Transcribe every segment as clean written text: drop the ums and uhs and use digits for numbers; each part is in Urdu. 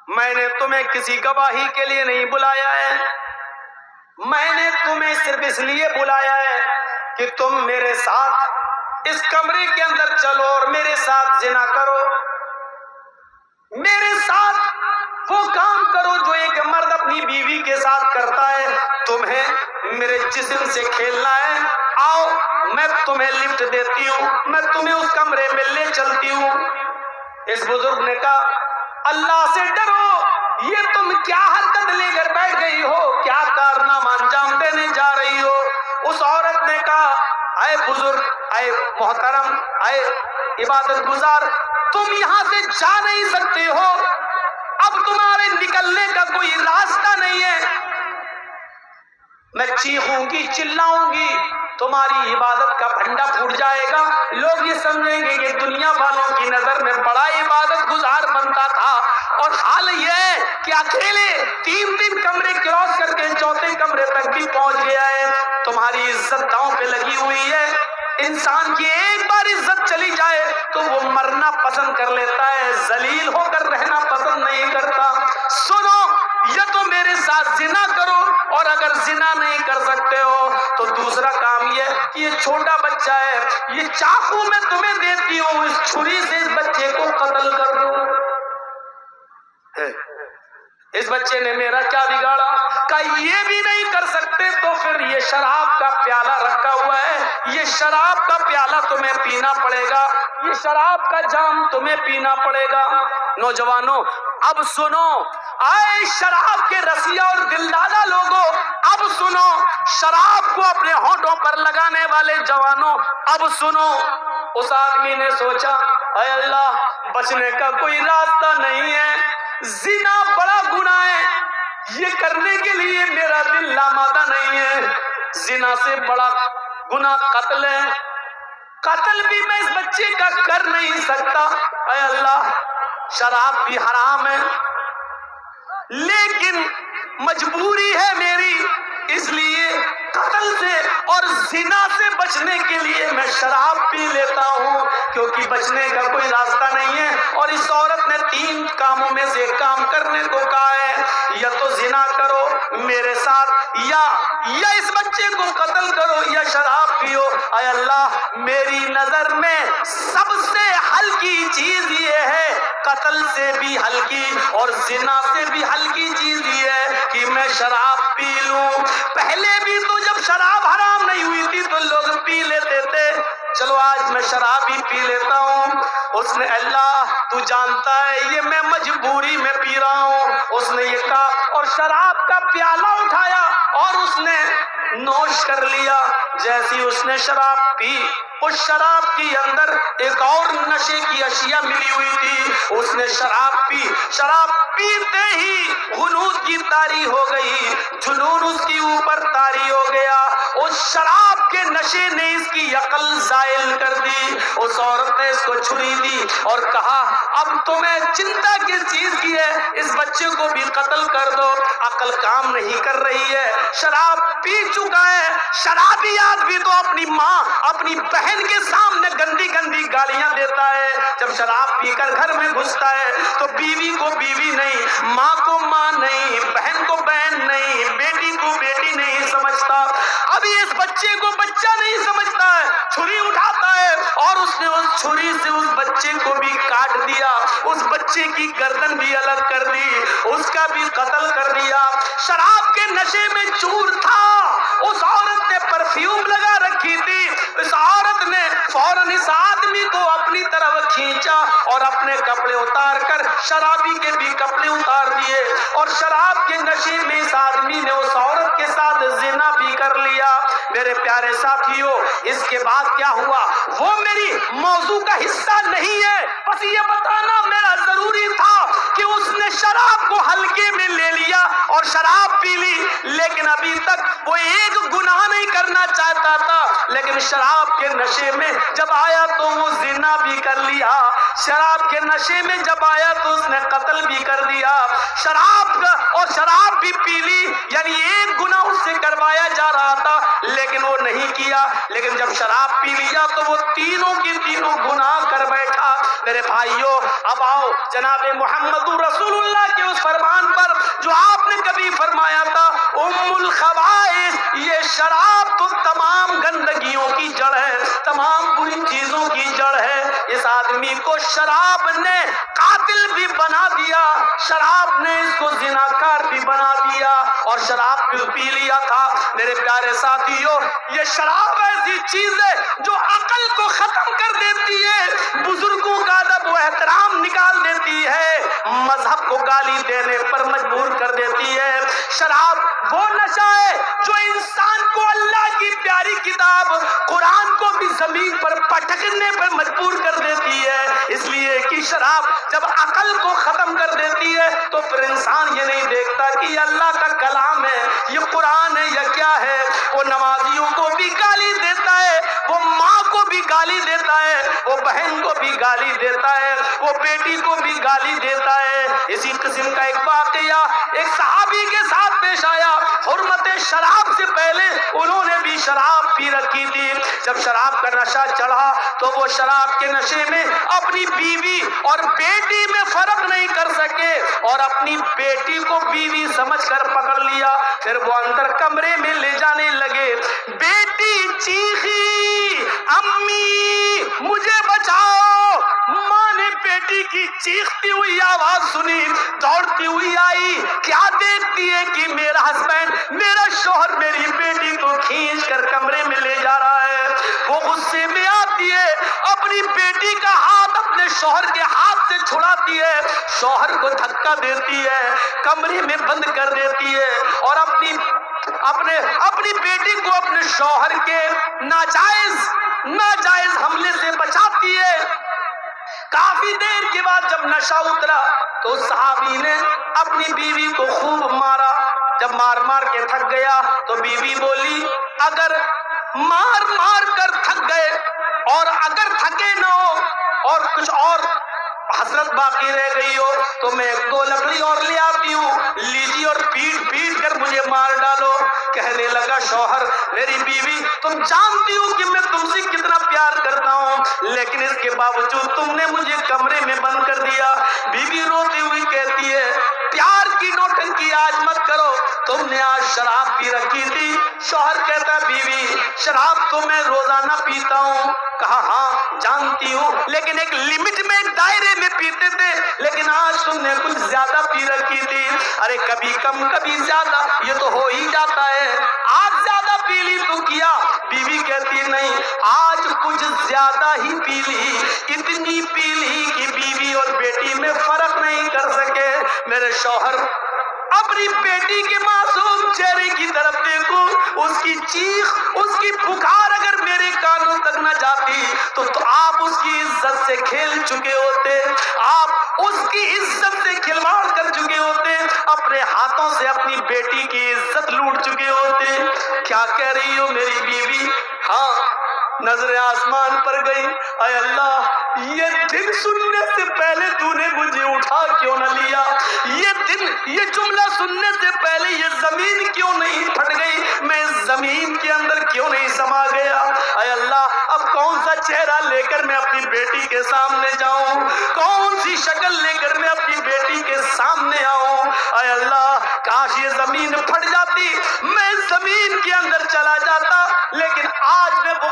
میں نے تمہیں کسی گواہی کے لیے نہیں بلایا ہے، میں نے تمہیں صرف اس لیے بلایا ہے کہ تم میرے ساتھ اس کمرے کے اندر چلو اور میرے ساتھ زنا کرو، میرے ساتھ وہ کام کرو جو ایک مرد اپنی بیوی کے ساتھ کرتا ہے۔ تمہیں میرے جسم سے کھیلنا ہے، آؤ میں تمہیں لفٹ دیتی ہوں، میں تمہیں اس کمرے میں لے چلتی ہوں۔ اس بزرگ نے کہا اللہ سے ڈرو، یہ تم کیا حرکت لے کر بیٹھ گئی ہو، کیا کارنامہ انجام دینے جا رہی ہو؟ اس عورت نے کہا اے بزرگ، اے محترم، اے عبادت گزار، تم یہاں سے جا نہیں سکتے ہو، اب تمہارے نکلنے کا کوئی راستہ نہیں ہے، میں چیخوں گی چلاؤں گی، تمہاری عبادت کا پھنڈا پھوٹ جائے گا، لوگ یہ سمجھیں گے کہ دنیا والوں کی نظر میں بڑا عبادت گزار بنتا تھا، اور حال یہ ہے کہ اکیلے 3 کمرے کراس کر کے 4تھے کمرے تک بھی پہنچ گیا ہے۔ تمہاری عزت داؤں پہ لگی ہوئی ہے۔ انسان کی ایک بار عزت چلی جائے تو وہ مرنا پسند کر لیتا ہے، ذلیل ہو کر رہنا پسند نہیں کرتا۔ سنو، یا تو میرے ساتھ زنا کرو، اور اگر زنا نہیں کر سکتے ہو تو دوسرا کام یہ کہ یہ چھوٹا بچہ ہے، یہ چاقو میں تمہیں دیتی ہوں، اس چھری سے اس بچے کو قتل کر دو۔ اس بچے نے میرا کیا بگاڑا؟ کہ یہ بھی نہیں کر سکتے تو پھر یہ شراب کا پیالہ رکھا ہوا ہے، یہ شراب کا پیالہ تمہیں پینا پڑے گا، یہ شراب کا جام تمہیں پینا پڑے گا۔ نوجوانوں اب سنو، آئے شراب کے رسیا اور دلدادہ لوگوں، اب سنو، شراب کو اپنے ہونٹوں پر لگانے والے جوانوں اب سنو۔ اس آدمی نے سوچا اے اللہ، بچنے کا کوئی راستہ نہیں ہے، زنا بڑا گناہ ہے، یہ کرنے کے لیے میرا دل آمادہ نہیں ہے، زنا سے بڑا گناہ قتل ہے، قتل بھی میں اس بچے کا کر نہیں سکتا، اے اللہ شراب بھی حرام ہے لیکن مجبوری ہے میری، اس لیے قتل سے اور زنا سے بچنے کے لیے میں شراب پی لیتا ہوں، کیونکہ بچنے کا کوئی راستہ نہیں ہے۔ اور اس عورت نے 3 کاموں میں سے ایک کام کرنے کو کہا ہے، یا تو زنا کرو میرے ساتھ، یا اس بچے کو قتل کرو، یا شراب پیو۔ اے اللہ میری نظر میں سب سے ہلکی چیز یہ ہے، قتل سے بھی ہلکی اور زنا سے بھی ہلکی چیز یہ ہے کہ میں شراب پی لوں۔ پہلے بھی تو جب شراب حرام نہیں ہوئی تھی تو لوگ پی لیتے تھے، چلو آج میں شراب ہی پی لیتا ہوں۔ اس نے اللہ تو جانتا ہے یہ میں مجبوری میں پی رہا ہوں، اس نے یہ کہا اور شراب کا پیالہ اٹھایا اور اس نے نوش کر لیا۔ جیسی اس نے شراب پی، اس شراب کی اندر ایک اور نشے کی اشیاء ملی ہوئی تھی، اس نے شراب پی، شراب پیتے ہی غنود کی طاری ہو گئی، جنون اس کی اوپر طاری ہو گیا، اس شراب کے نشے نے اس کی عقل زائل کر دی۔ اس عورت نے اس کو چھری دی اور کہا اب تمہیں چنتا کس چیز کی ہے، اس بچے کو بھی قتل کر دو۔ عقل کام نہیں کر رہی ہے، شراب پی چکا ہے، شرابی آدمی تو اپنی ماں اپنی بہن کے سامنے گندی گندی گالیاں دیتا ہے، جب شراب پی کر گھر میں گھستا ہے تو بیوی کو بیوی نہیں، ماں کو ماں نہیں، بہن کو بہن نہیں، بیٹی کو بیٹی نہیں سمجھتا، ابھی اس بچے کو بچہ نہیں سمجھتا ہے، چھری اٹھاتا ہے اور اس نے اس چھری سے اس بچے کو بھی کاٹ دیا، اس بچے کی گردن بھی الگ کر دی، اس کا بھی قتل کر دیا۔ شراب کے نشے میں چور تھا، اس عورت نے پرفیوم لگا رکھی تھی، اس عورت نے فوراً اس آدمی کو اپنی طرف کھینچا اور اپنے کپڑے اتار کر شرابی کے بھی کپڑے اتار دیے، اور شراب کے نشے میں اس آدمی نے اس عورت کے ساتھ زنا بھی کر لیا۔ میرے پیارے ساتھیوں اس کے بعد کیا ہوا وہ میری موضوع کا حصہ نہیں ہے، بس یہ بتانا میرا ضروری تھا کہ اس نے شراب کو ہلکے میں لے لیا اور شراب پی لی، لیکن ابھی تک وہ ایک گناہ نہیں کرنا چاہتا تھا، لیکن شراب کے نشے میں جب آیا تو وہ زنا بھی کر لیا، شراب کے نشے میں جب آیا تو اس نے قتل بھی کر دیا، شراب بھی پی لی، یعنی ایک گناہ اس سے کروایا جا رہا تھا لیکن وہ نہیں کیا، لیکن جب شراب پی لیا تو وہ تینوں کی تینوں گناہ کر بیٹھا۔ میرے بھائیوں اب آؤ جناب محمد رسول اللہ کے اس فرمان پر جو آپ نے کبھی فرمایا تھا ام الخبائث، یہ شراب تو تمام گندگیوں کی جڑ ہے، تمام بری چیزوں کی جڑ ہے۔ اس آدمی کو شراب نے قاتل بھی بنا دیا، شراب نے اس کو زناکار بھی بنا دیا، اور شراب پی لیا تھا۔ میرے پیارے ساتھیوں، یہ شراب ایسی چیز ہے جو عقل کو ختم کر دیتی ہے، بزرگوں کا ادب و احترام نکال دیتی ہے، مذہب کو گالی دینے پر مجبور کر دیتی ہے۔ شراب وہ نشہ ہے جو انسان کو اللہ کی پیاری کتاب قرآن کو بھی زمین پر پٹکنے پر مجبور کر دیتی ہے، اس لیے کہ شراب جب عقل کو ختم کر دیتی ہے تو پھر انسان یہ نہیں دیکھتا کہ یہ اللہ کا کلام ہے، یہ قرآن ہے یا کیا ہے۔ وہ نمازیوں کو بھی گالی دیتا ہے، وہ ماں کو بھی گالی دیتا ہے، وہ بہن کو بھی گالی دیتا ہے، وہ بیٹی کو بھی گالی دیتا ہے۔ اسی قسم کا ایک واقعہ ایک صحابی کے ساتھ پیش آیا، حرمت شراب سے پہلے انہوں نے بھی شراب پی رکھی تھی۔ جب شراب کا نشہ چڑھا تو وہ شراب کے نشے میں اپنی بیوی اور بیٹی میں فرق نہیں کر سکے، اور اپنی بیٹی کو بیوی سمجھ کر پکڑ لیا۔ پھر وہ اندر کمرے میں لے جانے لگے، بیٹی چیخی امی مجھے بچاؤ۔ ماں نے بیٹی کی چیختی ہوئی آواز سنی، دوڑتی ہوئی آئی، کیا دیکھتی ہے کہ میرا ہسبینڈ، میرا شوہر میری بیٹی کو کھینچ کر کمرے میں لے جا رہا ہے۔ وہ غصے میں آتی ہے، اپنی بیٹی کا ہاتھ اپنے شوہر کے ہاتھ سے چھڑاتی ہے، شوہر کو دھکا دیتی ہے، کمرے میں بند کر دیتی ہے، اور اپنی بیٹی کو اپنے شوہر کے ناجائز حملے سے بچاتی ہے۔ کافی دیر کے بعد جب نشہ اترا تو صحابی نے اپنی بیوی کو خوب مارا۔ جب مار مار کے تھک گیا تو بیوی بولی، اگر مار مار کر تھک گئے اور اگر تھکے نہ ہو اور کچھ اور حسرت باقی رہ گئی ہو تو میں 2 لکڑی اور لے آتی ہوں، لیجیے اور پیٹ پیٹ کر مجھے مار ڈالو۔ کہنے لگا شوہر، میری بیوی تم جانتی ہو کہ میں تم سے کتنا پیار کرتا ہوں، لیکن اس کے باوجود تم نے مجھے کمرے میں بند کر دیا۔ بیوی روتی ہوئی کہتی ہے، پیار کی نوٹنکی آج مت کرو، تم نے آج شراب پی رکھی تھی۔ شوہر کہتا بیوی شراب تو میں روزانہ پیتا ہوں۔ کہا ہاں جانتی ہوں، لیکن ایک لمٹ میں ایک دائرے میں پیتے تھے، لیکن آج تم نے کچھ زیادہ پی رکھی تھی۔ ارے کبھی کم کبھی زیادہ یہ تو ہو ہی جاتا ہے، آج زیادہ پی لی تو کیا؟ بیوی کہتی نہیں، آج کچھ زیادہ ہی پی لی، اتنی پی لی کہ بیوی اور بیٹی میں فرق نہیں کر سکے۔ میرے شوہر اپنی بیٹی کے معصوم چہرے کی طرف دیکھو، اس کی چیخ، اس کی پکار اگر میرے کانوں تک نہ جاتی تو آپ اس کی عزت سے کھیل چکے ہوتے، آپ اس کی عزت سے کھلواڑ کر چکے ہوتے، اپنے ہاتھوں سے اپنی بیٹی کی عزت لوٹ چکے ہوتے۔ کیا کہہ رہی ہو میری بیوی؟ ہاں نظر آسمان پر گئی، اے اللہ یہ دن سننے سے پہلے تو نے مجھے اٹھا کیوں نہ لیا؟ یہ جملہ سننے سے پہلے یہ زمین کیوں نہیں پھٹ گئی؟ میں اس زمین کے اندر کیوں نہیں سما گیا؟ اے اللہ اب کون سا چہرہ لے کر میں اپنی بیٹی کے سامنے جاؤں؟ کون سی شکل لے کر میں اپنی بیٹی کے سامنے آؤں؟ اے اللہ کاش یہ زمین پھٹ جاتی، میں اس زمین کے اندر چلا جاتا، لیکن آج میں وہ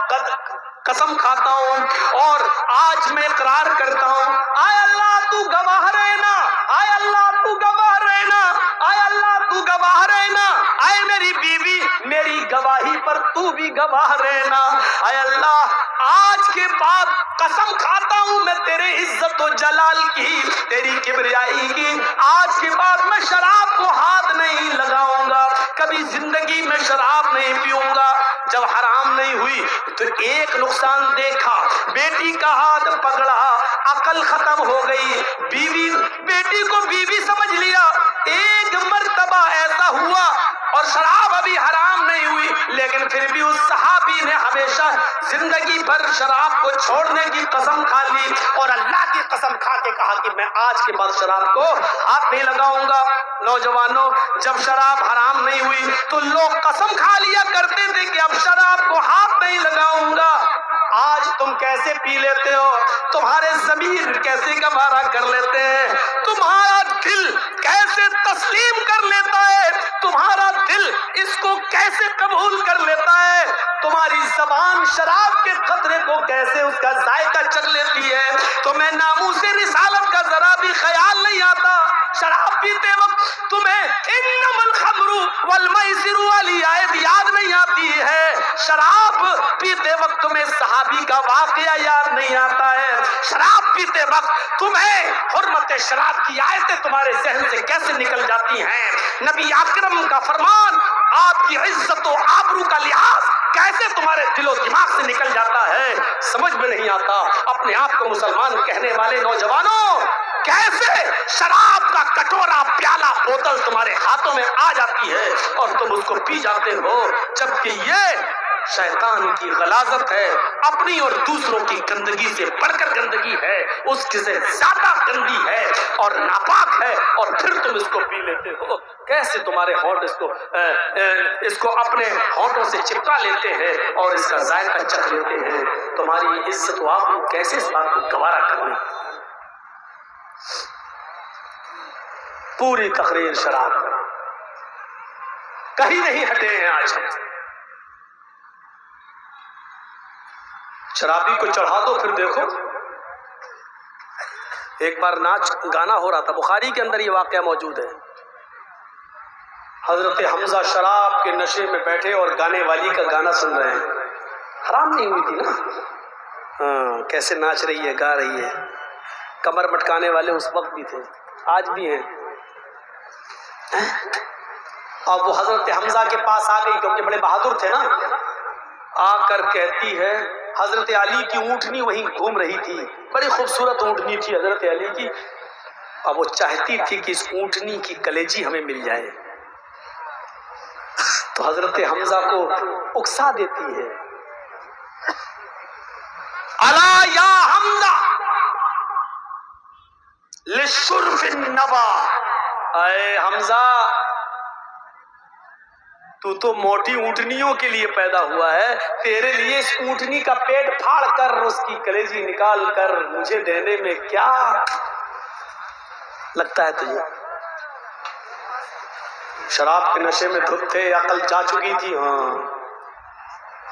قسم کھاتا ہوں اور آج میں اقرار کرتا ہوں، اے اللہ تو گواہ رہنا، اے اللہ تو گواہ رہنا، اے اللہ تو گواہ رہنا، اے میری بیوی میری گواہی پر تو بھی گواہ رہنا۔ اے اللہ آج کے بعد قسم کھاتا ہوں میں تیرے عزت و جلال کی، تیری کبریائی کی، آج کے بعد میں شراب کو ہاتھ نہیں لگاؤں گا، کبھی زندگی میں شراب نہیں پیوں گا۔ جب حرام نہیں ہوئی تو ایک نقصان دیکھا، بیٹی کا ہاتھ پکڑا، عقل ختم ہو گئی، بیٹی کو بیوی سمجھ لیا۔ ایک مرتبہ ایسا ہوا اور شراب ابھی حرام نہیں ہوئی، لیکن پھر بھی اس صحابی نے ہمیشہ زندگی بھر شراب کو چھوڑنے کی قسم کھا لی اور اللہ کی قسم کھا کے کہا کہ میں آج کے بعد شراب کو ہاتھ نہیں لگاؤں گا۔ نوجوانوں جب شراب حرام نہیں ہوئی تو لوگ قسم کھا لیا کرتے تھے کہ اب شراب کو ہاتھ نہیں لگاؤں گا۔ آج تم کیسے پی لیتے ہو، تمہارے ضمیر کیسے گوارا کر لیتے ہیں، تمہارا دل کیسے تسلیم کر لیتا ہے، تمہارا دل اس کو کیسے قبول کر لیتا ہے، تمہاری زبان شراب کے قطرے کو کیسے اس کا ذائقہ چکھ لیتی ہے، تمہیں ناموس رسالت کا ذرا بھی خیال نہیں آتا۔ شراب پیتے وقت تمہیں انما الخمر والمیسر والی آیت یاد نہیں آتی ہے، شراب پیتے وقت تمہیں صحابی کا واقعہ یاد نہیں آتا ہے، شراب پیتے وقت تمہیں حرمت شراب کی آیتیں تمہارے ذہن سے کیسے نکل جاتی ہیں، نبی اکرم کا فرمان، آپ کی عزت و آبرو کا لحاظ کیسے تمہارے دل و دماغ سے نکل جاتا ہے، سمجھ میں نہیں آتا۔ اپنے آپ کو مسلمان کہنے والے نوجوانوں، کیسے شراب کا کٹورا، پیالہ، بوتل تمہارے ہاتھوں میں آ جاتی ہے اور تم اس کو پی جاتے ہو، جبکہ یہ شیطان کی غلاظت ہے، اپنی اور دوسروں کی گندگی سے بڑھ کر گندگی ہے، اس کی سے زیادہ گندی ہے اور ناپاک ہے، اور پھر تم اس کو پی لیتے ہو۔ کیسے تمہارے ہونٹ اس کو اپنے ہونٹوں سے چپکا لیتے ہیں اور اس کا ذائقہ چکھ لیتے ہیں، تمہاری عزت و آبرو کیسے اس بات کو گوارا کر لیں۔ پوری تقریر شراب، کہیں نہیں ہٹے ہیں آج۔ شرابی کو چڑھا دو پھر دیکھو۔ ایک بار ناچ گانا ہو رہا تھا، بخاری کے اندر یہ واقعہ موجود ہے، حضرت حمزہ شراب کے نشے میں بیٹھے اور گانے والی کا گانا سن رہے ہیں، حرام نہیں ہوئی تھی نا؟ ہاں، کیسے ناچ رہی ہے، گا رہی ہے، کمر مٹکانے والے اس وقت بھی تھے، آج بھی ہیں۔ اور وہ حضرت حمزہ کے پاس آ گئی کیونکہ بڑے بہادر تھے نا، آ کر کہتی ہے، حضرت علی کی اونٹنی وہیں گھوم رہی تھی، بڑی خوبصورت اونٹنی تھی حضرت علی کی، اور وہ چاہتی تھی کہ اس اونٹنی کی کلیجی ہمیں مل جائے، تو حضرت حمزہ کو اکسا دیتی ہے، الا یا حمزہ لشرف النبا، اے حمزہ تو موٹی اونٹنیوں کے لیے پیدا ہوا ہے، تیرے لیے اس اونٹنی کا پیٹ پھاڑ کر اس کی کلیجی نکال کر مجھے دینے میں کیا لگتا ہے تجھے؟ شراب کے نشے میں دھت تھے، عقل جا چکی تھی، ہاں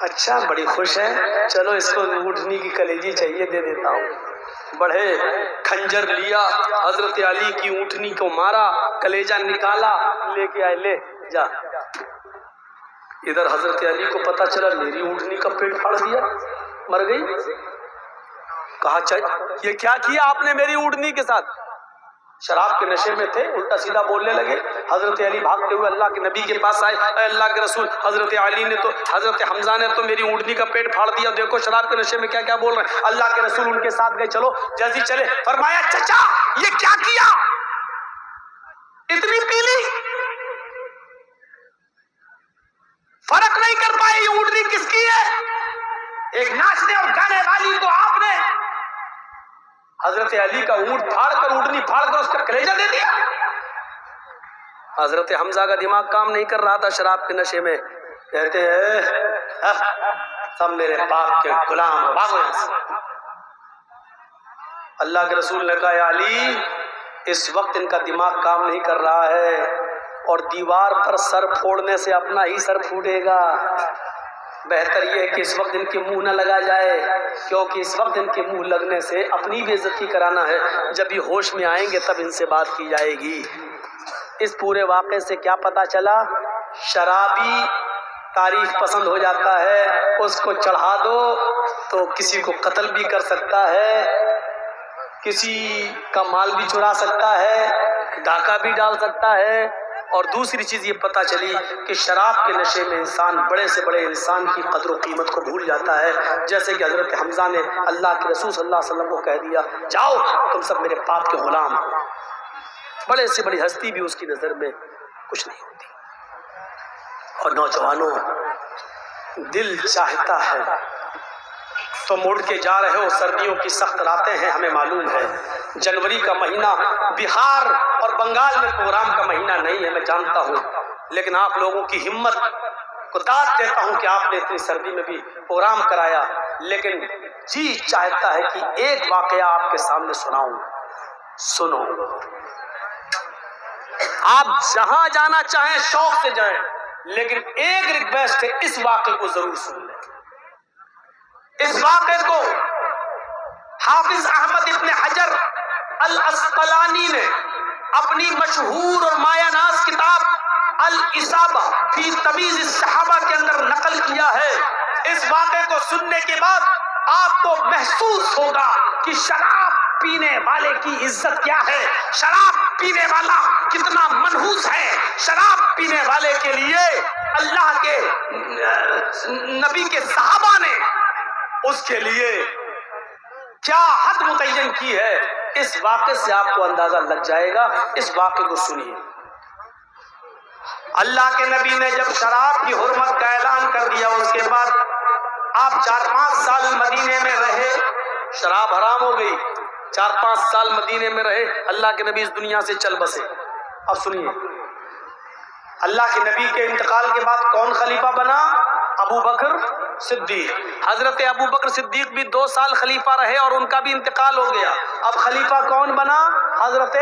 اچھا بڑی خوش ہے، چلو اس کو اونٹنی کی کلیجی چاہیے، دے دیتا ہوں۔ بڑھے، کھنجر لیا، حضرت علی کی اونٹنی کو مارا، کلیجہ نکالا، لے کے آئے، لے جا۔ ادھر حضرت علی کو پتا چلا میری اونٹنی کا پیٹ پھاڑ دیا، مر گئی، کہا یہ کیا کیا آپ نے میری اونٹنی کے ساتھ؟ شراب کے نشے میں تھے، الٹا سیدھا بولنے لگے۔ حضرت علی بھاگتے ہوئے اللہ کے نبی کے پاس آئے، اے اللہ کے رسول، حضرت حمزہ نے تو میری اونٹنی کا پیٹ پھاڑ دیا، دیکھو شراب کے نشے میں کیا کیا بول رہے ہیں۔ اللہ کے رسول ان کے ساتھ گئے، چلو جیسے چلے، فرمایا چچا یہ کیا کیا، اتنی پیلی، فرق نہیں کر پائے یہ اونٹنی کس کی ہے؟ ایک ناچنے اور گانے والی کو آپ نے حضرت علی کا اونٹ پھاڑ کر، اونٹنی پھاڑ کر اس کا کلیجہ دے دیا۔ حضرت حمزہ کا دماغ کام نہیں کر رہا تھا شراب کے نشے میں، کہتے ہیں سب میرے باپ کے غلام، بھاگو یہاں سے۔ اللہ کے رسول نے کہا، علی اس وقت ان کا دماغ کام نہیں کر رہا ہے، اور دیوار پر سر پھوڑنے سے اپنا ہی سر پھوٹے گا، بہتر یہ ہے کہ اس وقت ان کے منہ نہ لگا جائے، کیونکہ اس وقت ان کے منہ لگنے سے اپنی بے عزتی کرانا ہے، جب یہ ہوش میں آئیں گے تب ان سے بات کی جائے گی۔ اس پورے واقعے سے کیا پتا چلا؟ شرابی تعریف پسند ہو جاتا ہے، اس کو چڑھا دو تو کسی کو قتل بھی کر سکتا ہے، کسی کا مال بھی چرا سکتا ہے، ڈاکہ بھی ڈال سکتا ہے، اور دوسری چیز یہ پتہ چلی کہ شراب کے نشے میں انسان بڑے سے بڑے انسان کی قدر و قیمت کو بھول جاتا ہے، جیسے کہ حضرت حمزہ نے اللہ کے رسول صلی اللہ علیہ وسلم کو کہہ دیا، جاؤ تم سب میرے باپ کے غلام۔ بڑے سے بڑی ہستی بھی اس کی نظر میں کچھ نہیں ہوتی۔ اور نوجوانوں، دل چاہتا ہے تو مڑ کے جا رہے ہو، سردیوں کی سخت راتیں ہیں، ہمیں معلوم ہے، جنوری کا مہینہ بہار اور بنگال میں پروگرام کا مہینہ نہیں ہے، میں جانتا ہوں، لیکن آپ لوگوں کی ہمت کو داد دیتا ہوں کہ آپ نے اتنی سردی میں بھی پروگرام کرایا، لیکن جی چاہتا ہے کہ ایک واقعہ آپ کے سامنے سناؤں. سنو. آپ جہاں جانا چاہیں شوق سے جائیں، لیکن ایک ریکویسٹ ہے، اس واقعے کو ضرور سن لیں. اس واقعے کو حافظ احمد ابن حجر الاسقلانی نے اپنی مشہور اور مایہ ناز کتاب الاصابہ فی تمیز الصحابہ کے اندر نقل کیا ہے. اس واقعے کو سننے کے بعد آپ کو محسوس ہوگا کہ شراب پینے والے کی عزت کیا ہے، شراب پینے والا کتنا منحوس ہے، شراب پینے والے کے لیے اللہ کے نبی کے صحابہ نے اس کے لیے کیا حد متعین کی ہے. اس واقعے سے آپ کو اندازہ لگ جائے گا. اس واقعے کو سنیے. اللہ کے نبی نے جب شراب کی حرمت کا اعلان کر دیا، اس کے بعد آپ 4-5 سال مدینے میں رہے، شراب حرام ہو گئی. 4-5 سال مدینے میں رہے، اللہ کے نبی اس دنیا سے چل بسے. اب سنیے، اللہ کے نبی کے انتقال کے بعد کون خلیفہ بنا؟ ابو بکر صدیق. حضرت ابو بکر صدیق بھی 2 سال خلیفہ رہے اور ان کا بھی انتقال ہو گیا. اب خلیفہ کون بنا؟ حضرت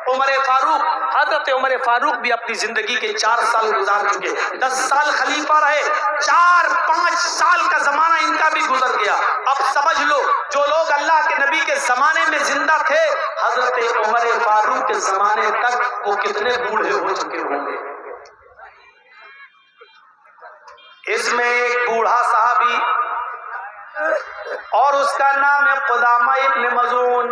عمر فاروق. حضرت عمر فاروق بھی اپنی زندگی کے 4 سال گزار چکے. 10 سال خلیفہ رہے، 4-5 سال کا زمانہ ان کا بھی گزر گیا. اب سمجھ لو، جو لوگ اللہ کے نبی کے زمانے میں زندہ تھے، حضرت عمر فاروق کے زمانے تک وہ کتنے بوڑھے ہو چکے ہوں گے. اس میں ایک بوڑھا صحابی اور اس کا نام ہے قدامہ ابن مظعون.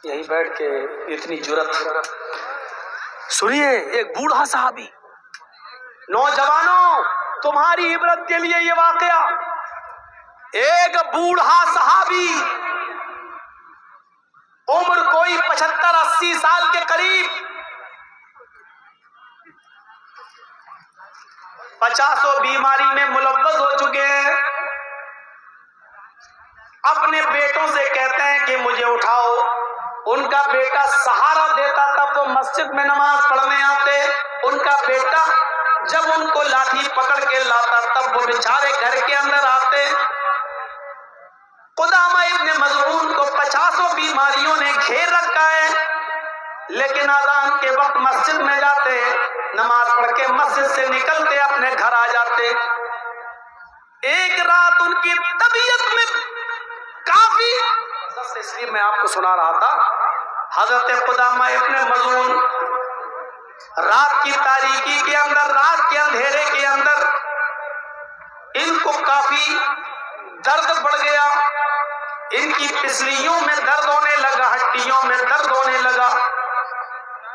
یہیں بیٹھ کے اتنی جرأت. سنیے، ایک بوڑھا صحابی. نوجوانوں، تمہاری عبرت کے لیے یہ واقعہ. ایک بوڑھا صحابی، عمر کوئی 75-80 سال کے قریب، 50 بیماری میں ملوث ہو چکے ہیں. اپنے بیٹوں سے کہتے ہیں کہ مجھے اٹھاؤ. ان کا بیٹا سہارا دیتا تب وہ مسجد میں نماز پڑھنے آتے. ان کا بیٹا جب ان کو لاٹھی پکڑ کے لاتا تب وہ بیچارے گھر کے اندر آتے. قدامہ ابن مظعون کو 50 بیماریوں نے گھیر رکھا ہے، لیکن اذان کے وقت مسجد میں جاتے، نماز پڑھ کے مسجد سے نکلتے، اپنے گھر آ جاتے. ایک رات ان کی طبیعت میں کافی، اس لیے میں آپ کو سنا رہا تھا، حضرت قدامہ ابن مظعون رات کی تاریکی کے اندر، رات کے اندھیرے کے اندر ان کو کافی درد بڑھ گیا. ان کی پسلیوں میں درد ہونے لگا، ہڈیوں میں درد ہونے لگا.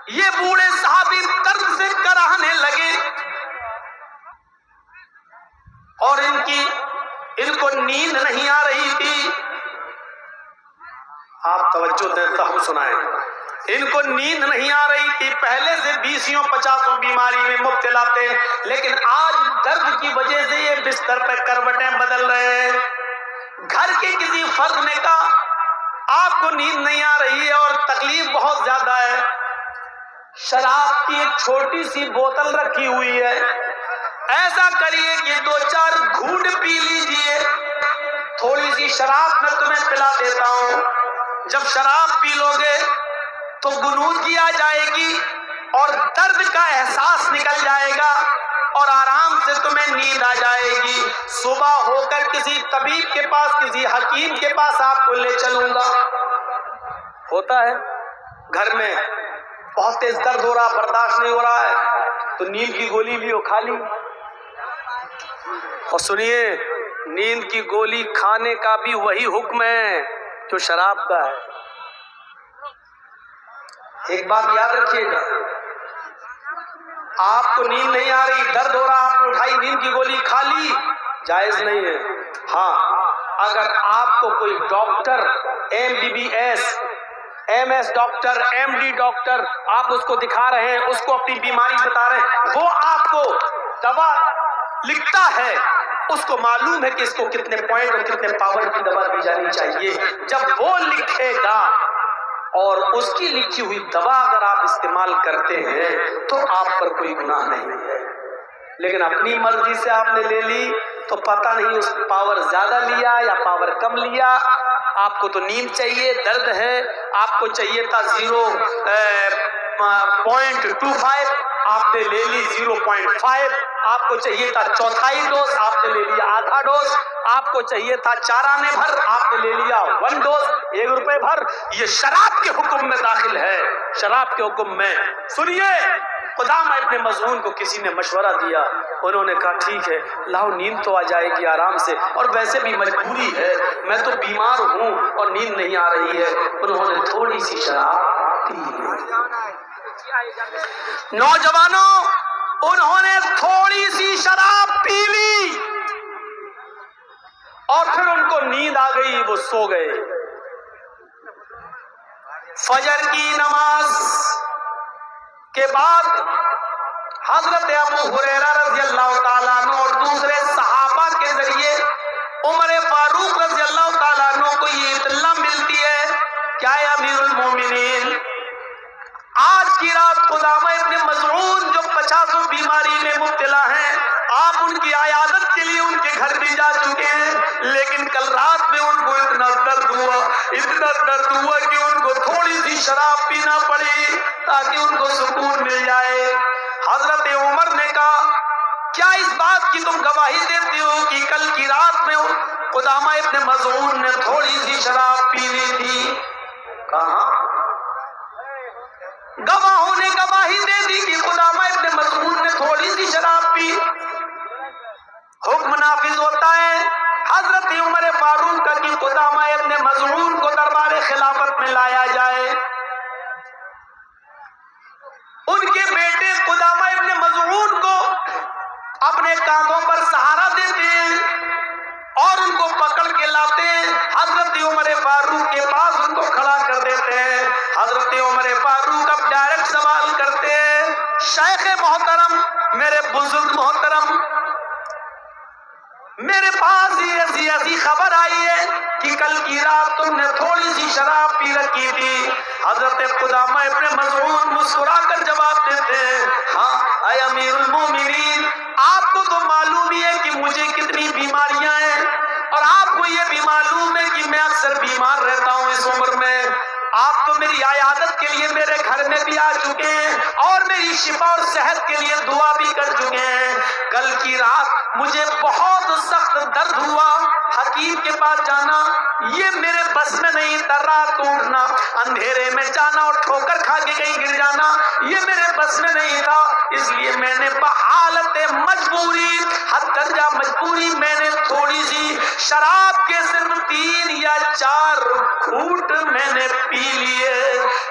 یہ بوڑھے صحابی درد سے کراہنے لگے اور ان کو نیند نہیں آ رہی تھی. آپ توجہ دیں تب سنائیں. ان کو نیند نہیں آ رہی تھی. پہلے سے 20-50 بیماری میں مبتلا تھے، لیکن آج درد کی وجہ سے یہ بستر پہ کروٹیں بدل رہے ہیں. گھر کے کسی فرد نے کہا آپ کو نیند نہیں آ رہی ہے اور تکلیف بہت زیادہ ہے، شراب کی ایک چھوٹی سی بوتل رکھی ہوئی ہے، ایسا کریے کہ 2-4 گھونٹ پی لیجئے، تھوڑی سی شراب میں تمہیں پلا دیتا ہوں. جب شراب پی لو گے تو غنودگی آ جائے گی اور درد کا احساس نکل جائے گا اور آرام سے تمہیں نیند آ جائے گی. صبح ہو کر کسی طبیب کے پاس، کسی حکیم کے پاس آپ کو لے چلوں گا. ہوتا ہے گھر میں بہت تیز درد ہو رہا، برداشت نہیں ہو رہا ہے تو نیند کی گولی بھی کھا لی. اور سنیے، نیند کی گولی کھانے کا بھی وہی حکم ہے جو شراب کا ہے. ایک بات یاد رکھیے گا، آپ کو نیند نہیں آ رہی، درد ہو رہا، آپ نے اٹھائی نیند کی گولی کھا لی، جائز نہیں ہے. ہاں، اگر آپ کو کوئی doctor MBBS MS doctor MD doctor آپ اس کو دکھا رہے ہیں، اس کو اپنی بیماری بتا رہے ہیں، وہ آپ کو دوا لکھتا ہے، اس کو معلوم ہے کہ اس کو کتنے پوائنٹ اور کتنے پاور کی دوا دی جانی چاہیے. جب وہ لکھے گا اور اس کی لکھی ہوئی دوا اگر آپ استعمال کرتے ہیں تو آپ پر کوئی گناہ نہیں ہے. لیکن اپنی مرضی سے آپ نے لے لی، تو پتہ نہیں اس پاور زیادہ لیا یا پاور کم لیا. آپ کو تو نیند چاہیے، درد ہے، آپ کو چاہیے تھا 0.25، آپ نے لے لی 0.5. آپ کو چاہیے تھا چوتھائی ڈوز، آپ نے لے لیا آدھا ڈوز. آپ کو چاہیے تھا 4 آنے بھر، آپ نے لے لیا 1 ڈوز 1 روپے بھر. یہ شراب کے حکم میں داخل ہے، شراب کے حکم میں. سنیے، قدامہ ابن مظعون کو کسی نے مشورہ دیا، انہوں نے کہا ٹھیک ہے لاؤ، نیند تو آ جائے گی آرام سے، اور ویسے بھی مجبوری ہے، میں تو بیمار ہوں اور نیند نہیں آ رہی ہے. انہوں نے تھوڑی سی شراب پی لی. نوجوانوں، انہوں نے تھوڑی سی شراب پی لی اور پھر ان کو نیند آ گئی، وہ سو گئے. فجر کی نماز کے بعد حضرت ابو ہریرہ رضی اللہ تعالیٰ عنہ اور دوسرے صحابہ کے ذریعے عمر فاروق رضی اللہ تعالیٰ عنہ کو یہ اطلاع ملتی ہے، کیا ہے امیر المومنین، آج کی رات قدامہ ابن مظعون جو 50 بیماری میں مبتلا ہیں، آپ ان کی عیادت کے لیے ان کے گھر بھی جا چکے ہیں، لیکن کل رات میں ان کو اتنا درد ہوا کہ ان کو تھوڑی سی شراب پینا پڑی تاکہ ان کو سکون مل جائے. حضرت عمر نے کہا کیا اس بات کی تم گواہی دیتے ہو کہ کل کی رات میں قدامہ ابن مظعون نے تھوڑی سی شراب پی لی تھی؟ کہاں؟ گواہوں نے گواہی دے دی کہ قدامہ ابن مظعون نے تھوڑی سی شراب پی. حکم نافذ ہوتا ہے حضرت عمر فاروق کا کہ قدامہ ابن مظعون کو دربار خلافت میں لایا جائے. ان کے بیٹے قدامہ ابن مظعون کو اپنے کاندھوں پر سہارا دیتے ہیں اور ان کو پکڑ کے لاتے ہیں، حضرت عمر فاروق کے پاس ان کو کھڑا کر دیتے ہیں. حضرت عمر فاروق اب ڈائریکٹ سوال کرتے ہیں، شیخ محترم، میرے بزرگ محترم، میرے پاس ایسی خبر آئی ہے کہ کل کی رات تم نے تھوڑی سی شراب پی رکھی تھی. حضرت قدامہ ابن مظعون مسکرا کر جواب دیتے ہیں، ہاں اے امیر المومنین، آپ کو تو معلوم ہی ہے کہ مجھے کتنی بیماریاں ہیں، اور آپ کو یہ بھی معلوم ہے کہ میں اکثر بیمار رہتا ہوں اس عمر میں. آپ تو میری عیادت کے لیے میرے گھر میں بھی آ چکے ہیں اور میری شفا اور صحت کے لیے دعا بھی کر چکے ہیں. کل کی رات مجھے بہت سخت درد ہوا، حکیم کے پاس جانا یہ میرے بس میں نہیں تھا، رات کو اٹھنا، اندھیرے میں جانا اور ٹھوکر کھا کے کہیں گر جانا یہ میرے بس میں نہیں تھا، اس لیے میں نے بحالت مجبوری، حد درجہ مجبوری، میں نے تھوڑی سی شراب کے صرف 3 یا 4 گھونٹ میں نے پی لیے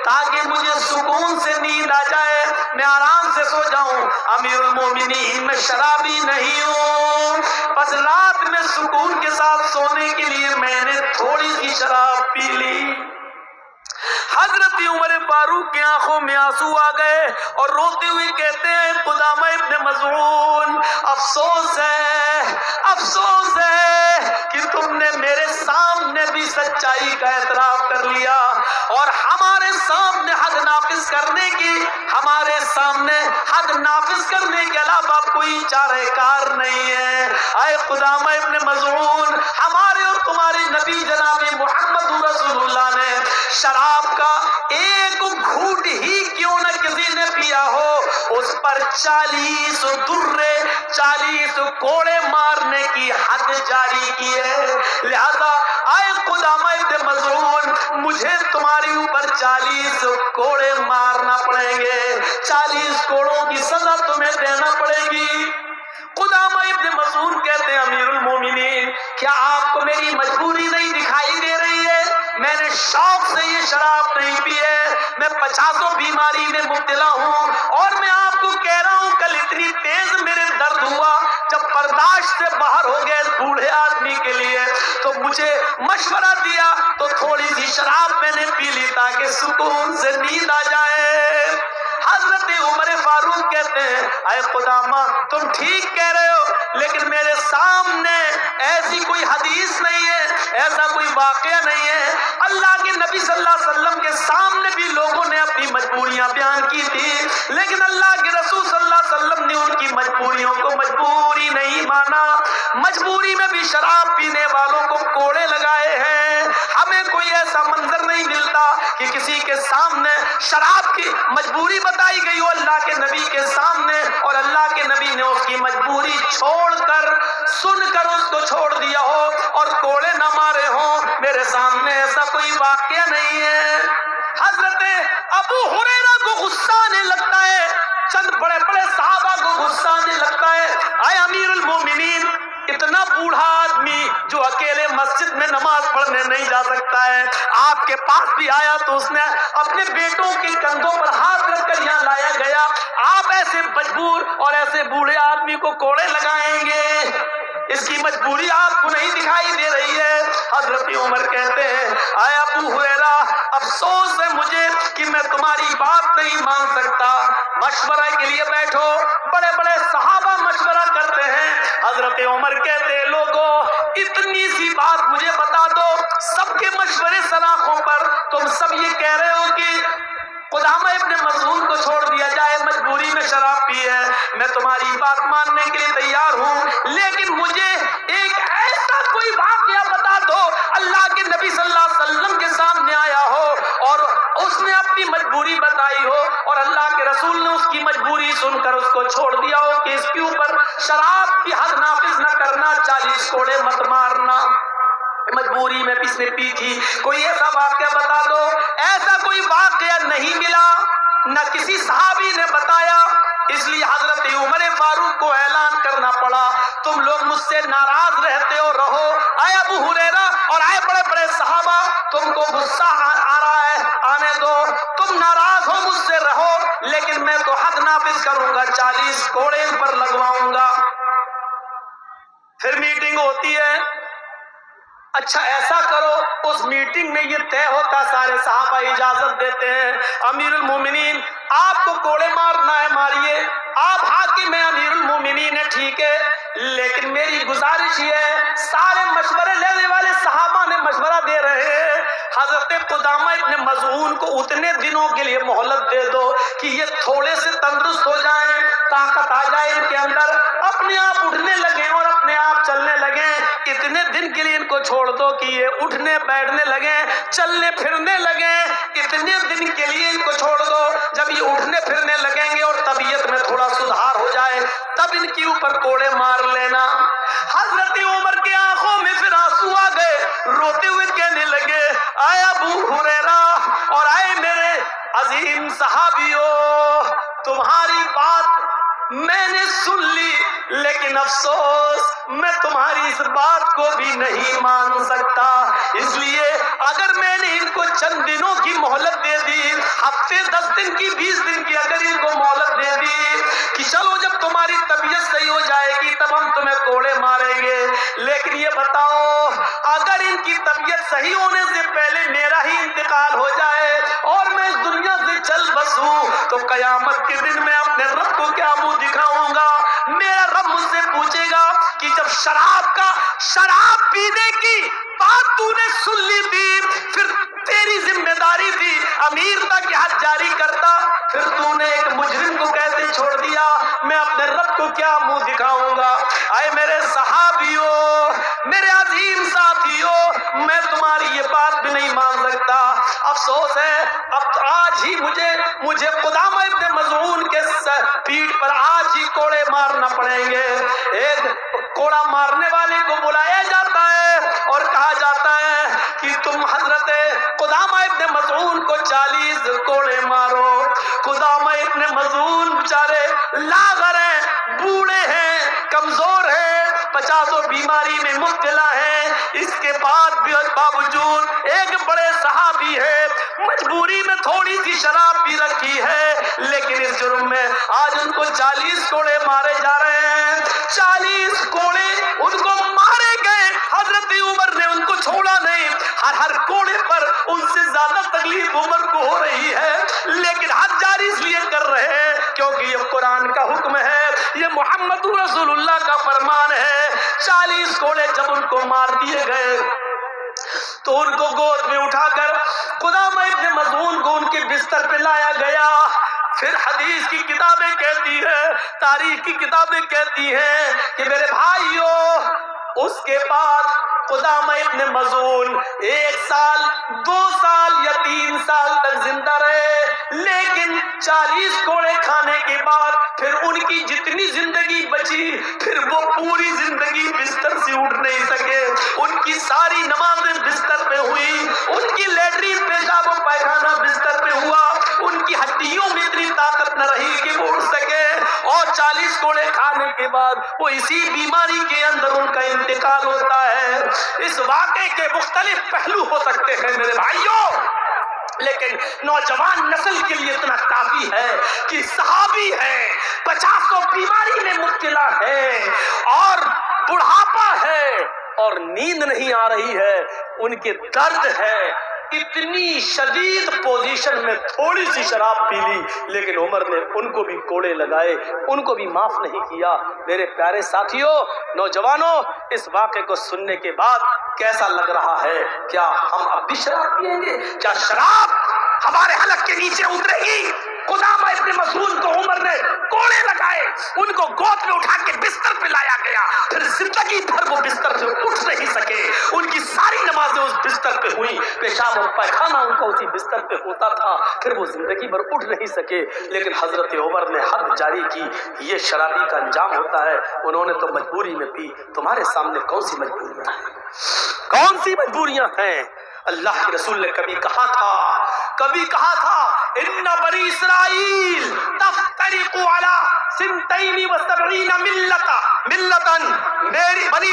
تاکہ مجھے سکون سے نیند آ جائے، میں آرام سے سو جاؤں. امیر المومنین، میں شرابی نہیں ہوں، بس رات میں سکون کے ساتھ سونے کے لیے میں نے تھوڑی سی شراب پی لی. حضرت عمر فاروق کی آنکھوں میں آنسو آ گئے اور روتے ہوئے کہتے ہیں، قدامہ ابن مظعون، افسوس ہے کہ تم نے میرے سامنے بھی سچائی کا اعتراف کر لیا اور ہمارے سامنے حد نافذ کرنے کے علاوہ کوئی چارہ کار نہیں ہے. اے قدامہ ابن مظعون، ہمارے اور تمہارے نبی جناب محمد رسول اللہ نے شراب کا 1 گھونٹ ہی کیوں نہ کسی نے پیا ہو، اس پر 40 درے 40 کوڑے مارنے کی حد جاری کی ہے. لہذا اے قدامہ ابن مظعون، مجھے تمہارے اوپر 40 کوڑے مارنا پڑیں گے، 40 کوڑوں کی سزا تمہیں دینا پڑے گی. قدامہ ابن مظعون کہتے ہیں، امیر المومنین، کیا آپ کو میری مجبوری نہیں دکھائی دے رہی ہے؟ میں نے شوق سے یہ شراب نہیں پی ہے، میں 50 بیماری میں مبتلا ہوں اور میں آپ کو کہہ رہا ہوں کل اتنی تیز میرے درد ہوا جب برداشت سے باہر ہو گئے بوڑھے آدمی کے لیے تو مجھے مشورہ دیا تو تھوڑی سی شراب میں نے پی لی تاکہ سکون سے نیند آ جائے. حضرت عمر فاروق کہتے ہیں، اے قدامہ تم ٹھیک کہہ رہے ہو، لیکن میرے سامنے ایسی کوئی حدیث نہیں ہے، ایسا کوئی واقعہ نہیں ہے. اللہ کے نبی صلی اللہ علیہ وسلم کے سامنے بھی لوگوں نے اپنی مجبوریاں بیان کی تھی، لیکن اللہ کے رسول صلی اللہ علیہ وسلم نے ان کی مجبوریوں کو مجبوری نہیں مانا. مجبوری میں بھی شراب پینے والوں کو کوڑے لگائے ہیں. ہمیں کوئی ایسا منظر نہیں ملتا کہ کسی کے سامنے شراب کی مجبوری بتائی گئی ہو اللہ کے نبی کے سامنے اور اللہ کے نبی نے اس کی مجبوری چھوڑ کر سن کر اس کو چھوڑ دیا ہو اور کوڑے نہ مارے ہوں. میرے سامنے ایسا کوئی واقعہ نہیں ہے. حضرت ابو ہریرہ کو غصہ آنے لگتا ہے, چند بڑے بڑے صحابہ کو غصہ آنے لگتا ہے. اے امیر المومنین, اتنا بوڑھا آدمی جو اکیلے مسجد میں نماز پڑھنے نہیں جا سکتا ہے, آپ کے پاس بھی آیا تو اس نے اپنے بیٹوں کے کندھوں پر ہاتھ رکھ کر یہاں لایا گیا. آپ ایسے مجبور اور ایسے بوڑھے آدمی کو کوڑے لگائیں گے؟ اس کی مجبوری آپ کو نہیں دکھائی دے رہی ہے؟ حضرت عمر کہتے ہیں اے ابو ہریرہ, افسوس ہے مجھے کہ میں تمہاری بات نہیں مان سکتا. مشورہ کے لیے بیٹھو. بڑے بڑے صحابہ مشورہ کرتے ہیں. حضرت عمر کہتے ہیں لوگوں, اتنی سی بات مجھے بتا دو, سب کے مشورے سلاخوں پر تم سب یہ کہہ رہے ہو کہ قدامہ ابن مظعون کو چھوڑ دیا جائے, مجبوری میں شراب پی ہے. میں تمہاری بات ماننے کے لیے تیار ہوں, لیکن مجھے ایک ایسا کوئی واقعہ بتا دو اللہ کے نبی صلی اللہ علیہ وسلم کے سامنے آیا ہو اور اس نے اپنی مجبوری بتائی ہو اور اللہ کے رسول نے اس کی مجبوری سن کر اس کو چھوڑ دیا ہو کہ اس کے اوپر شراب کی حد نافذ نہ کرنا, 40 کوڑے مت مارنا. مجبوری میں کس نے پی تھی, کوئی ایسا واقعہ بتا دو. ایسا کوئی واقعہ نہیں ملا, نہ کسی صحابی نے بتایا. اس لیے حضرت عمر فاروق کو اعلان کرنا پڑا, تم لوگ مجھ سے ناراض رہتے ہو رہو. اے ابو ہریرہ اور اے بڑے بڑے صحابہ, تم کو غصہ آ رہا ہے, آنے دو, تم ناراض ہو مجھ سے رہو, لیکن میں تو حد نافذ کروں گا, 40 کوڑے ان پر لگواؤں گا. پھر میٹنگ ہوتی ہے. اچھا ایسا کرو, اس میٹنگ میں یہ طے ہوتا, سارے صحابہ اجازت دیتے ہیں, امیر المومنین آپ کو کوڑے مارنا ہے ماریے, آپ حاکم ہیں, امیر المومنین ہے, ٹھیک ہے, لیکن میری گزارش یہ ہے, سارے مشورے لینے والے صحابہ نے مشورہ دے رہے ہیں, حضرت قدامہ ابن مظعون کو اتنے دنوں کے لیے مہلت دے دو کہ یہ تھوڑے سے تندرست ہو جائیں, طاقت آ جائے ان کے اندر, اپنے آپ اٹھنے لگیں اور اپنے آپ چلنے لگیں. اتنے دن کے لیے ان کو چھوڑ دو کہ یہ اٹھنے بیٹھنے لگیں, چلنے پھرنے لگیں. اتنے دن کے لیے ان کو چھوڑ دو, جب یہ اٹھنے پھرنے لگیں گے اور طبیعت میں تھوڑا سدھار ہو جائے تب ان کے اوپر کوڑے مار لینا. حضرت عمر کی آنکھوں میں پھر آنسو آ گئے, روتے ہوئے کہنے لگے اے ابو ہریرہ اور اے میرے عظیم صحابیوں, تمہاری بات میں نے سن لی, لیکن افسوس میں تمہاری اس بات کو بھی نہیں مان سکتا. اس لیے اگر میں نے ان کو چند دنوں کی مہلت دے دی, ہفتے 10 دن کی 20 دن کی اگر ان کو مہلت دے دی کہ چلو جب تمہاری طبیعت صحیح ہو جائے گی تب ہم تمہیں کوڑے ماریں گے, لیکن یہ بتاؤ اگر ان کی طبیعت صحیح ہونے سے پہلے میرا ہی انتقال ہو جائے اور میں اس دنیا سے چل بسوں تو قیامت کے دن میں اپنے رب کو کیا منہ دکھاؤں گا؟ میرا رب مجھ سے پوچھے گا کہ جب شراب پینے کی بات تو نے سن لی تھی, پھر تیری ذمہ داری تھی امیر تھا کہ حد جاری کرتا, پھر تو نے ایک مجرم کو کیسے چھوڑ دیا؟ میں اپنے رب کو کیا منہ دکھاؤں گا؟ اے میرے صحابیوں, میرے عظیم ساتھیوں, میں تمہاری یہ بات بھی نہیں مان سکتا. افسوس ہے اب آج ہی مجھے قدامہ ابن مظعون کے پیٹھ پر آج ہی کوڑے مارنا پڑیں گے. ایک کوڑا مارنے والے کو بلایا جاتا ہے اور کہا جاتا ہے کہ تم حضرت قدامہ ابن مظعون کو 40 کوڑے مارو. قدامہ ابن مظعون بیچارے لاغر ہیں, بوڑھے ہیں, کمزور ہیں, 50 بیماری میں مبتلا ہیں, اس کے بعد بھی باوجود ایک بڑے صحابی ہے, مجبوری میں تھوڑی سی شراب پی رکھی ہے, لیکن اس جرم میں آج ان کو 40 کوڑے مارے جا رہے ہیں. 40 کوڑے ان کو مارے گئے, حضرت عمر نے ان کو چھوڑا نہیں. ہر کوڑے پر ان سے زیادہ تکلیف عمر کو ہو رہی ہے, لیکن حد جاری اس لیے کر رہے ہیں کیونکہ یہ قرآن کا حکم ہے, یہ محمد رسول اللہ کا فرمان ہے. 40 کوڑے جب ان کو مار دیے گئے تو ان کو گود میں اٹھا کر قدامہ ابن مظعون کو ان کے بستر پہ لایا گیا. پھر حدیث کی کتابیں کہتی ہیں، تاریخ کی کتابیں کہتی ہیں کہ میرے بھائیوں اس کے بعد قدامہ ابن مظعون 1 سال 2 سال یا 3 سال تک زندہ رہے، لیکن 40 کوڑے کھانے کے بعد پھر ان کی جتنی زندگی بچی پھر وہ پوری زندگی بستر سے اٹھ نہیں سکے، ان کی ساری نمازیں بستر پہ ہوئی، ان کی لیٹرین پیشاب و پیخانہ بستر پہ ہوا، ان کی ہڈیوں میں اتنی طاقت نہ رہی کہ وہ اٹھ سکے، اور 40 کوڑے کھانے کے بعد وہ اسی بیماری کے اندر ان کا انتقال ہوتا ہے۔ اس واقعے کے مختلف پہلو ہو سکتے ہیں میرے بھائیوں، لیکن نوجوان نسل کے لیے اتنا کافی ہے کہ صحابی ہیں، 50 بیماری میں مبتلا ہے اور بڑھاپا ہے اور نیند نہیں آ رہی ہے، ان کے درد ہے، اتنی شدید پوزیشن میں تھوڑی سی شراب پی لی لیکن عمر نے ان کو بھی کوڑے لگائے، ان کو بھی معاف نہیں کیا۔ میرے پیارے ساتھیوں، نوجوانوں، اس واقعے کو سننے کے بعد کیسا لگ رہا ہے؟ کیا ہم اب بھی شراب پیئیں گے؟ کیا شراب ہمارے حلق کے نیچے اترے گی؟ قدامہ ابن مظعون کو عمر نے کوڑے لگائے، ان کو گود میں اٹھا کے بستر پہ لایا گیا، پھر زندگی بھر وہ بستر سے اٹھ نہیں سکے، ان کی ساری نمازیں اس بستر پہ ہوئی، پیشاب اور پیخانہ ان کا اسی بستر پہ ہوتا تھا، پھر وہ زندگی بھر اٹھ نہیں سکے، لیکن حضرت عمر نے حد جاری کی، یہ شرابی کا انجام ہوتا ہے، انہوں نے تو مجبوری میں پی، تمہارے سامنے کون سی مجبوریاں ہیں؟ کون سی مجبوریاں ہیں؟ اللہ کے رسول نے کبھی کہا تھا ان بنی اسرائیل تفترق علی 72 ملتا، میری بنی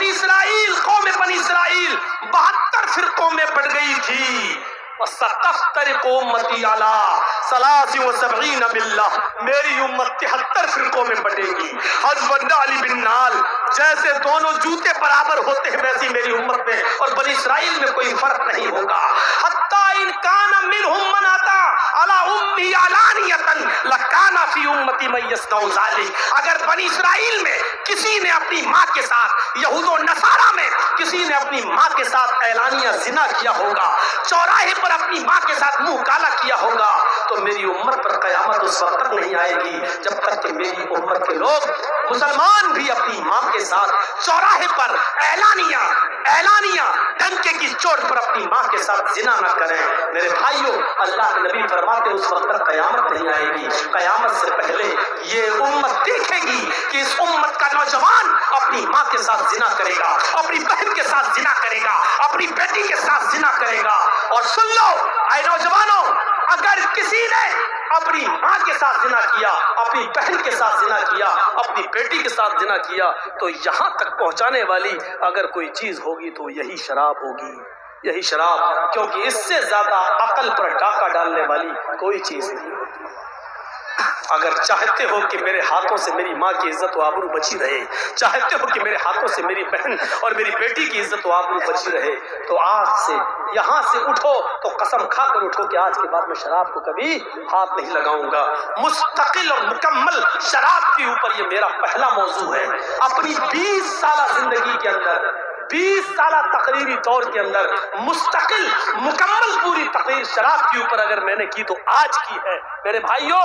اسرائیل قوم بنی اسرائیل 72 فرقوں میں بٹ گئی تھی، وستفترق امتی علی 73 ملہ، میری امت 73 فرقوں میں بٹے گی، حزب النعل بالنعل، جیسے دونوں جوتے برابر ہوتے ہیں ویسی میری امت میں اور بنی اسرائیل میں کوئی فرق نہیں ہوگا، حتی ان کان منہم من اتی علی امی علانیۃ لکان فی امتی من یصنع ذلک، اگر بنی اسرائیل میں کسی نے اپنی ماں کے ساتھ، یہود و نصارہ میں کسی نے اپنی ماں کے ساتھ اعلانیہ زنا کیا ہوگا، چوراہے پر اپنی ماں کے ساتھ منہ کالا کیا ہوگا، تو میری امت پر قیامت اس وقت تک نہیں آئے گی جب تک کہ میری امت کے لوگ مسلمان بھی اپنی ماں کے ساتھ چوراہے پر اعلانیہ ڈنکے کی چوٹ پر اپنی ماں کے ساتھ زنا نہ کریں۔ میرے بھائیوں، اللہ کے نبی فرماتے اس وقت تک قیامت نہیں آئے گی، قیامت سے پہلے یہ امت دیکھے گی کہ اس امت کا نوجوان اپنی ماں کے ساتھ زنا کرے گا، اپنی بہن کے ساتھ زنا کرے گا، اپنی بیٹی کے ساتھ زنا کرے گا۔ اور سن لو اے نوجوانوں، اگر کسی نے اپنی ماں کے ساتھ زنا کیا، اپنی بہن کے ساتھ زنا کیا، اپنی بیٹی کے ساتھ زنا کیا، تو یہاں تک پہنچانے والی اگر کوئی چیز ہوگی تو یہی شراب ہوگی، یہی شراب، کیونکہ اس سے زیادہ عقل پر ڈاکہ ڈالنے والی کوئی چیز نہیں ہوتی۔ اگر چاہتے ہو کہ میرے ہاتھوں سے میری ماں کی عزت و آبرو بچی رہے، چاہتے ہو کہ میرے ہاتھوں سے میری بہن اور میری بیٹی کی عزت و آبرو بچی رہے، تو آج سے یہاں سے اٹھو تو قسم کھا کر اٹھو کہ آج کے بعد میں شراب کو کبھی ہاتھ نہیں لگاؤں گا۔ مستقل اور مکمل شراب کے اوپر یہ میرا پہلا موضوع ہے۔ اپنی 20 سالہ زندگی کے اندر، 20 سالہ تقریری دور کے اندر مستقل مکمل پوری تقریر شراب کے اوپر اگر میں نے کی تو آج کی ہے۔ میرے بھائیوں،